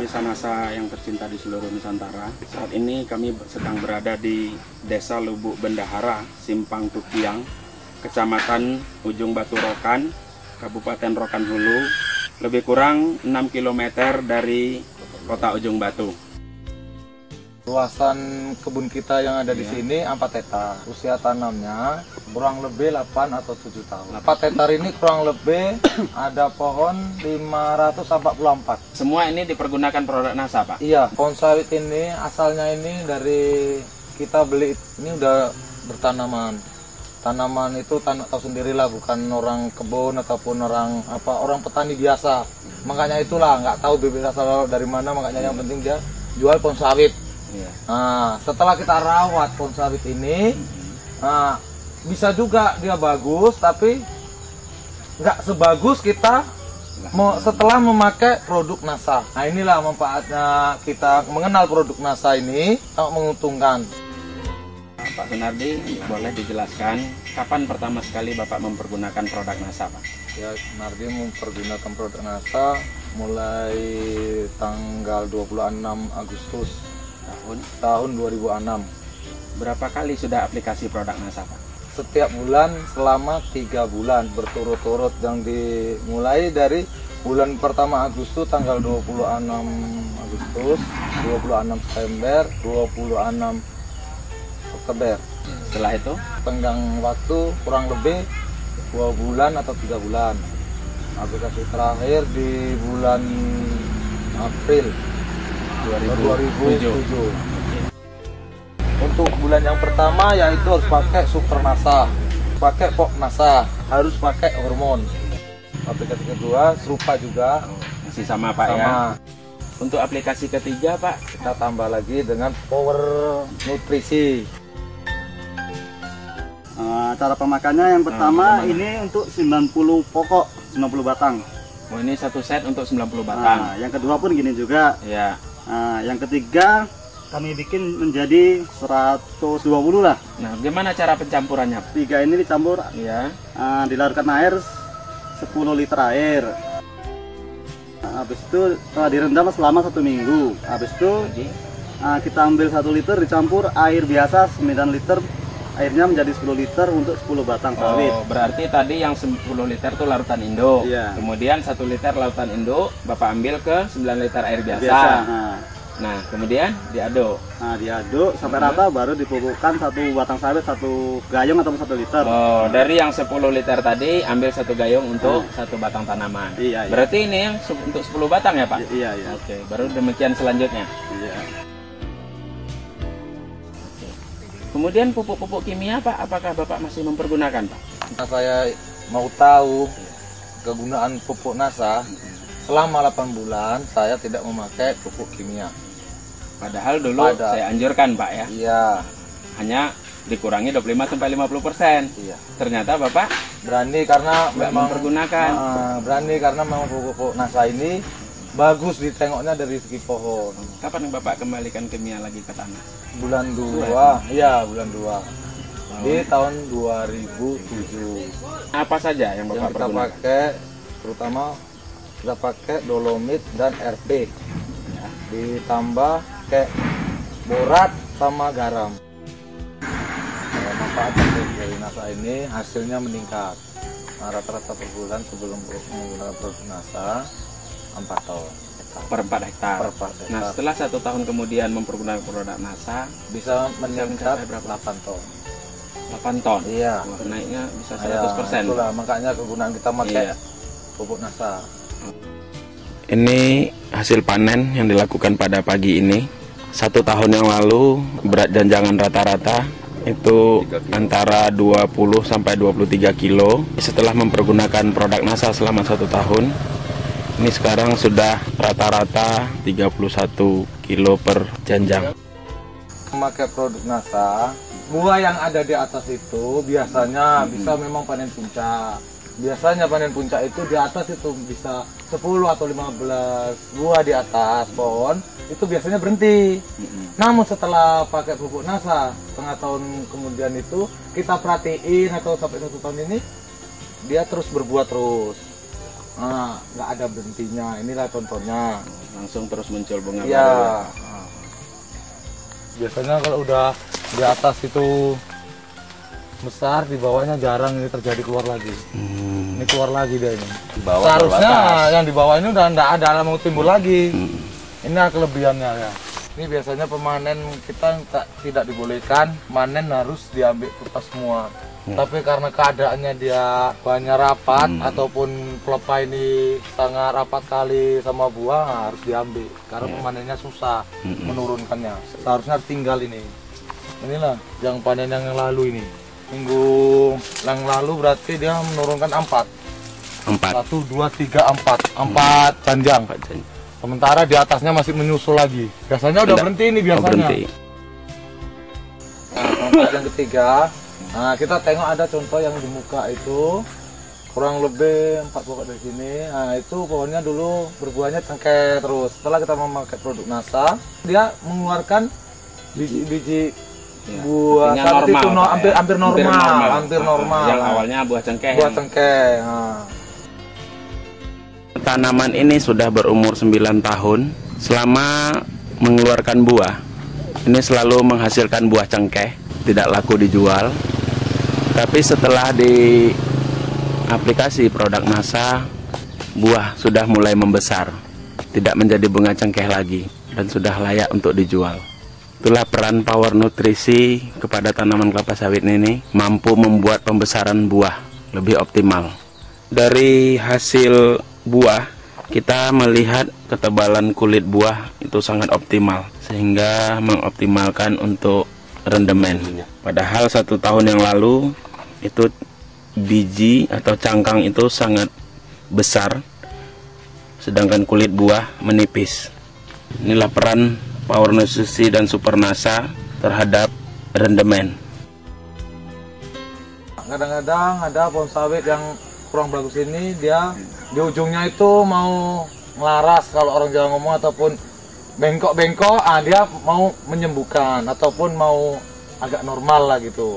pemirsa NASA yang tercinta di seluruh Nusantara. Saat ini kami sedang berada di Desa Lubuk Bendahara, Simpang Tukiang, Kecamatan Ujung Batu Rokan, Kabupaten Rokan Hulu, lebih kurang 6 km dari kota Ujung Batu. Luasan kebun kita yang ada di sini 4 hektar. Usia tanamnya kurang lebih 8 atau 7 tahun. 4 hektar ini kurang lebih ada pohon 544. Semua ini dipergunakan produk NASA, Pak? Iya, pohon sawit ini asalnya ini dari kita beli, ini udah bertanaman. Tanaman itu tahu sendirilah, bukan orang kebun ataupun orang petani biasa. Makanya itulah nggak tahu bibit asal dari mana, makanya yang penting dia jual pohon sawit. Nah, setelah kita rawat pohon sawit ini, bisa juga dia bagus, tapi nggak sebagus kita setelah memakai produk NASA. Nah, inilah manfaatnya kita mengenal produk NASA ini, sangat menguntungkan. Pak Sunardi, boleh dijelaskan kapan pertama sekali Bapak mempergunakan produk NASA, Pak? Ya, Sunardi mempergunakan produk NASA mulai tanggal 26 Agustus tahun 2006. Berapa kali sudah aplikasi produk NASA, Pak? Setiap bulan selama 3 bulan berturut-turut, yang dimulai dari bulan pertama Agustus tanggal 26 Agustus, 26 September, 26 Oktober. Setelah itu tenggang waktu kurang lebih 2 bulan atau 3 bulan. Aplikasi terakhir di bulan April 2007. Untuk bulan yang pertama yaitu harus pakai Super NASA, pakai Pok NASA, harus pakai hormon. Aplikasi kedua serupa juga, masih sama, Pak, ya. Untuk aplikasi ketiga, Pak, kita tambah lagi dengan Power Nutrisi. Cara pemakaiannya yang pertama ini untuk 90 pokok, 90 batang. Oh, ini satu set untuk 90 batang. Yang kedua pun gini juga. Ya. Yang ketiga kami bikin menjadi 120 lah. Nah, gimana cara pencampurannya? 3 ini dicampur, ya. Dilarutkan air 10 liter air. Habis itu direndam selama 1 minggu. Habis itu kita ambil 1 liter dicampur air biasa 9 liter. Airnya menjadi 10 liter untuk 10 batang sawit. Oh, berarti tadi yang 10 liter itu larutan induk. Iya. Kemudian 1 liter larutan induk Bapak ambil ke 9 liter air biasa. Nah, kemudian diaduk. Diaduk sampai rata, baru dipupukkan 1 batang sawit 1 gayung atau 1 liter. Oh, dari yang 10 liter tadi ambil 1 gayung untuk 1 batang tanaman. Iya. Berarti ini yang untuk 10 batang ya, Pak? Iya. Oke, baru demikian selanjutnya. Iya. Kemudian pupuk-pupuk kimia, Pak, apakah Bapak masih mempergunakan, Pak? Nah, saya mau tahu kegunaan pupuk NASA. Selama 8 bulan saya tidak memakai pupuk kimia. Padahal dulu saya anjurkan, Pak, ya. Iya. Hanya dikurangi 25-50%. Iya. Ternyata Bapak berani karena memang mempergunakan. Berani karena memang pupuk NASA ini bagus ditengoknya dari segi pohon. Kapan Bapak kembalikan kimia lagi ke tanah? Bulan 2. Iya, bulan 2. Di tahun 2007. Apa saja yang Bapak Yang kita pergunakan? pakai, terutama kita pakai dolomit dan RP. Ya, ditambah kayak borat sama garam. Manfaat dari NASA ini hasilnya meningkat. Rata-rata per bulan sebelum menggunakan produk NASA 4 ton. Per 4 hektar. Nah, setelah 1 tahun kemudian mempergunakan produk NASA, bisa mencapai berapa? 8 ton. 8 ton? Iya. Wah, naiknya bisa 100%. Itulah makanya kegunaan kita pakai pupuk NASA. Ini hasil panen yang dilakukan pada pagi ini. 1 tahun yang lalu berat janjangan rata-rata itu antara 20 sampai 23 kilo. Setelah mempergunakan produk NASA selama 1 tahun, ini sekarang sudah rata-rata 31 kilo per janjang. Memakai produk NASA, buah yang ada di atas itu biasanya bisa memang panen puncak. Biasanya panen puncak itu di atas itu bisa 10 atau 15 buah di atas pohon, itu biasanya berhenti. Namun setelah pakai pupuk NASA, setengah tahun kemudian itu kita perhatiin atau sampai 1 tahun ini, dia terus berbuah terus. nggak ada berhentinya. Inilah contohnya. Langsung terus muncul bunga Iya. baru. Biasanya kalau udah di atas itu besar, di bawahnya jarang ini terjadi keluar lagi. Ini keluar lagi dia ini. Bawah Seharusnya baru yang di bawah ini udah nggak ada mau timbul lagi. Ini kelebihannya ya. Ini biasanya pemanen kita tidak dibolehkan, panen harus diambil kupas semua. Tapi karena keadaannya dia banyak rapat ataupun pelepah ini sangat rapat kali sama buah, harus diambil. Karena pemanennya susah menurunkannya. Seharusnya tinggal ini. Inilah yang panen yang lalu ini. Minggu yang lalu berarti dia menurunkan 4. 1, 2, 3, 4 janjang. Sementara di atasnya masih menyusul lagi. Biasanya udah berhenti ini biasanya. Nah, yang ketiga, nah kita tengok ada contoh yang di muka itu kurang lebih 4 pokok dari sini. Nah itu pohonnya dulu berbuahnya cengkeh terus. Setelah kita memakai produk NASA, dia mengeluarkan biji-biji buah saat itu hampir normal. Yang awalnya buah cengkeh. Buah cengkeh. Nah. Tanaman ini sudah berumur 9 tahun. Selama mengeluarkan buah, ini selalu menghasilkan buah cengkeh, tidak laku dijual. Tapi setelah di aplikasi produk NASA, buah sudah mulai membesar, tidak menjadi bunga cengkeh lagi, dan sudah layak untuk dijual. Itulah peran power nutrisi kepada tanaman kelapa sawit ini, mampu membuat pembesaran buah lebih optimal. Dari hasil buah, kita melihat ketebalan kulit buah itu sangat optimal, sehingga mengoptimalkan untuk rendemen. Padahal 1 tahun yang lalu itu biji atau cangkang itu sangat besar, sedangkan kulit buah menipis. Inilah peran power nutrisi dan super NASA terhadap rendemen. Kadang-kadang ada pohon sawit yang kurang bagus ini, dia di ujungnya itu mau ngelaras kalau orang Jawa ngomong, ataupun bengkok-bengkok, dia mau menyembuhkan ataupun mau agak normal lah gitu.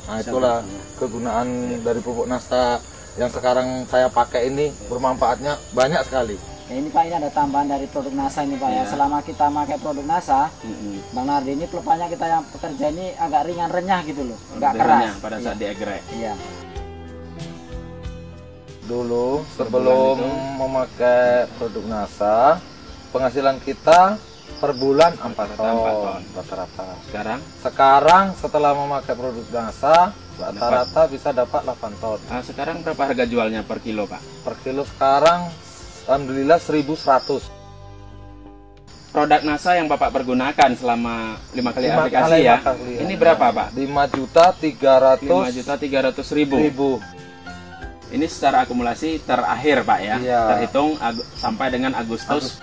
Nah itulah kegunaan dari pupuk NASA yang sekarang saya pakai ini, bermanfaatnya banyak sekali. Ya, ini Pak, ini ada tambahan dari produk NASA ini Pak ya. Selama kita pakai produk NASA, Bang Nardi, ini pelepahnya kita yang pekerja ini agak ringan renyah gitu loh, nggak keras pada saat diegrek. Iya. Dulu sebelum memakai produk NASA, penghasilan kita per bulan 4 ton rata-rata. Sekarang setelah memakai produk NASA, rata-rata bisa dapat 8 ton. Sekarang berapa harga jualnya per kilo, Pak? Per kilo sekarang alhamdulillah 1.100. Produk NASA yang Bapak pergunakan selama 5 kali aplikasi ya. Ini berapa, Pak? 5.300.000. Ini secara akumulasi terakhir, Pak ya. Iya. Terhitung sampai dengan Agustus.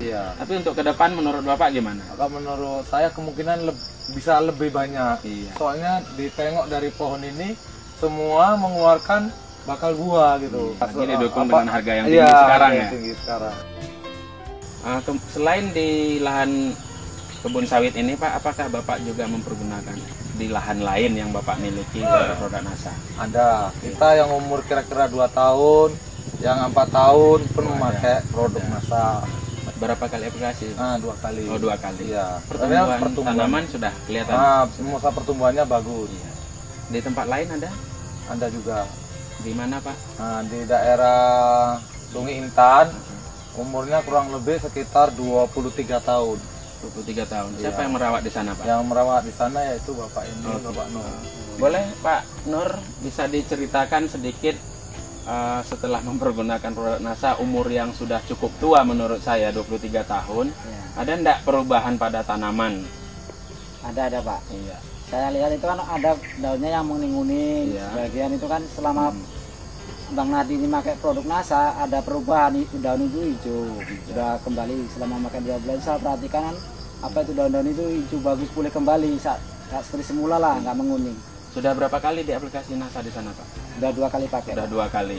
Iya. Tapi untuk ke depan menurut Bapak gimana? Menurut saya kemungkinan bisa lebih banyak. Iya. Soalnya ditengok dari pohon ini semua mengeluarkan bakal buah gitu. Ini didukung dengan harga yang tinggi sekarang ya. Tinggi sekarang. Selain di lahan kebun sawit ini, Pak, apakah Bapak juga mempergunakan di lahan lain yang Bapak miliki dari produk NASA? Ada. Kita yang umur kira-kira 2 tahun, yang 4 tahun pun memakai produk NASA. Berapa kali aplikasi? 2 kali. Oh, 2 kali. Iya. Pertumbuhan tanaman sudah kelihatan. Masa pertumbuhannya bagus. Iya. Di tempat lain ada? Ada juga. Di mana, Pak? Di daerah Sungai Intan, umurnya kurang lebih sekitar 23 tahun. 23 tahun. Siapa yang merawat di sana, Pak? Yang merawat di sana yaitu Bapak ini, Bapak Nur. Boleh, Pak Nur, bisa diceritakan sedikit setelah mempergunakan produk NASA, umur yang sudah cukup tua menurut saya, 23 tahun. Ya. Ada enggak perubahan pada tanaman? Ada Pak. Iya. Saya lihat itu kan ada daunnya yang menguning-uning. Iya. Sebagian itu kan selama Bang Nardi ini pakai produk NASA, ada perubahan, daun itu hijau. Sudah kembali selama makan 2 bulan, saya perhatikan kan, apa itu daun-daun itu hijau bagus, pulih kembali saat seperti semula lah, nggak menguning. Sudah berapa kali di aplikasi NASA di sana, Pak? Sudah 2 kali pakai. Sudah 2 kali.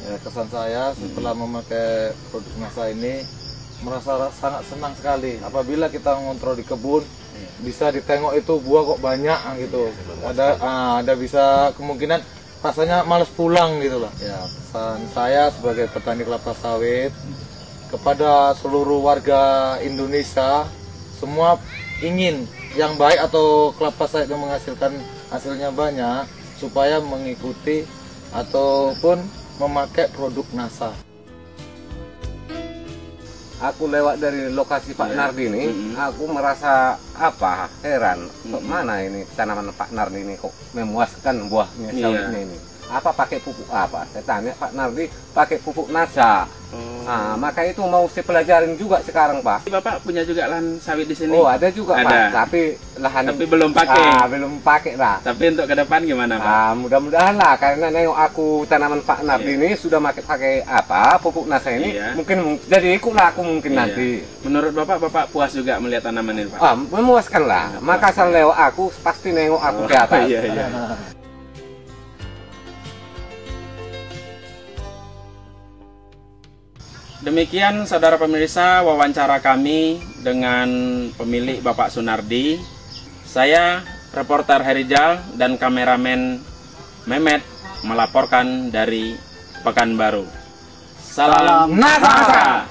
Ya, kesan saya setelah memakai produk NASA ini, merasa sangat senang sekali apabila kita ngontrol di kebun, bisa ditengok itu buah kok banyak gitu. Ada bisa kemungkinan rasanya males pulang gitu lah. Ya, pesan saya sebagai petani kelapa sawit kepada seluruh warga Indonesia, semua ingin yang baik atau kelapa sawit yang menghasilkan hasilnya banyak, supaya mengikuti ataupun memakai produk NASA. Aku lewat dari lokasi Pak Nardi ini, aku merasa heran, mana ini tanaman Pak Nardi ini kok memuaskan buahnya sawitnya ini. Apa pakai pupuk apa? Saya tanya Pak Nardi pakai pupuk NASA. Nah, maka itu mau saya pelajarin juga sekarang, Pak. Bapak punya juga lahan sawit di sini? Oh, ada juga, ada. Pak. Tapi lahan belum pakai. Belum pakai lah. Tapi untuk ke depan gimana, Pak? Mudah-mudahan lah, karena nengok aku tanaman Pak Nardi ini sudah pakai pupuk NASA ini, mungkin jadi ikutlah aku mungkin nanti. Menurut Bapak puas juga melihat tanaman ini, Pak? Memuaskan lah. Maka asal lewat aku pasti nengok aku ke atas. Iya. Demikian saudara pemirsa wawancara kami dengan pemilik Bapak Sunardi. Saya reporter Herijal dan kameramen Mehmet melaporkan dari Pekanbaru. Salam NASA.